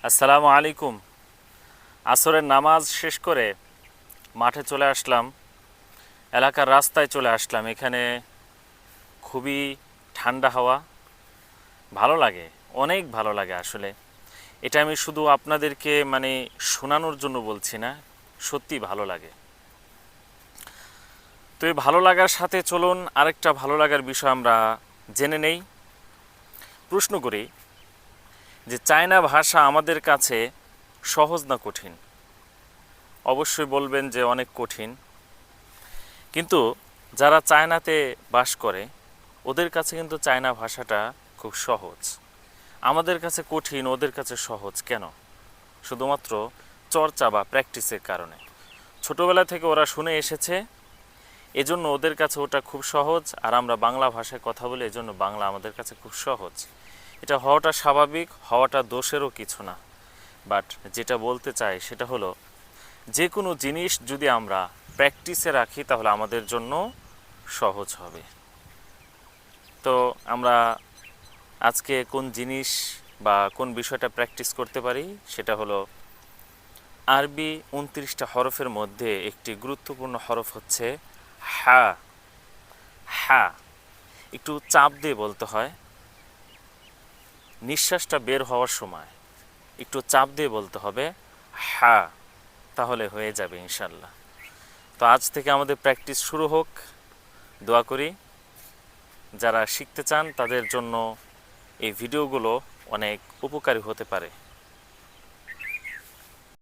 আসসালামু আলাইকুম। আসরের নামাজ শেষ করে মাঠে চলে আসলাম, এলাকার রাস্তায় চলে আসলাম। এখানে খুবই ঠান্ডা হাওয়া, ভালো লাগে, অনেক ভালো লাগে আসলে। এটা আমি শুধু আপনাদেরকে শোনানোর জন্য বলছি না, সত্যি ভালো লাগে। তো এই ভালো লাগার সাথে চলুন আরেকটা ভালো লাগার বিষয় আমরা জেনে নেই। প্রশ্ন করি যে চায়না ভাষা আমাদের কাছে সহজ না কঠিন? অবশ্যই বলবেন যে অনেক কঠিন। কিন্তু যারা চায়নাতে বাস করে ওদের কাছে কিন্তু চায়না ভাষাটা খুব সহজ। আমাদের কাছে কঠিন, ওদের কাছে সহজ কেন? শুধুমাত্র চর্চা বা প্র্যাকটিসের কারণে। ছোটোবেলা থেকে ওরা শুনে এসেছে, এজন্য ওদের কাছে ওটা খুব সহজ। আর আমরা বাংলা ভাষায় কথা বলি, এজন্য বাংলা আমাদের কাছে খুব সহজ। এটা হওয়াটা স্বাভাবিক, হওয়াটা দোষেরও কিছু না। বাট যেটা বলতে চাই সেটা হলো, যে কোনো জিনিস যদি আমরা প্র্যাকটিসে রাখি তাহলে আমাদের জন্য সহজ হবে। তো আমরা আজকে কোন জিনিস বা কোন বিষয়টা প্র্যাকটিস করতে পারি সেটা হলো, আরবি 29টা হরফের মধ্যে একটি গুরুত্বপূর্ণ হরফ হচ্ছে হা। হা একটু চাপ দিয়ে বলতে হয়, নিঃশ্বাসটা বের হওয়ার সময় একটু চাপ দিয়ে বলতে হবে হা, তাহলে হয়ে যাবে ইনশাল্লাহ। তো আজ থেকে আমাদের প্র্যাকটিস শুরু হোক। দোয়া করি যারা শিখতে চান তাদের জন্য এই ভিডিওগুলো অনেক উপকারী হতে পারে।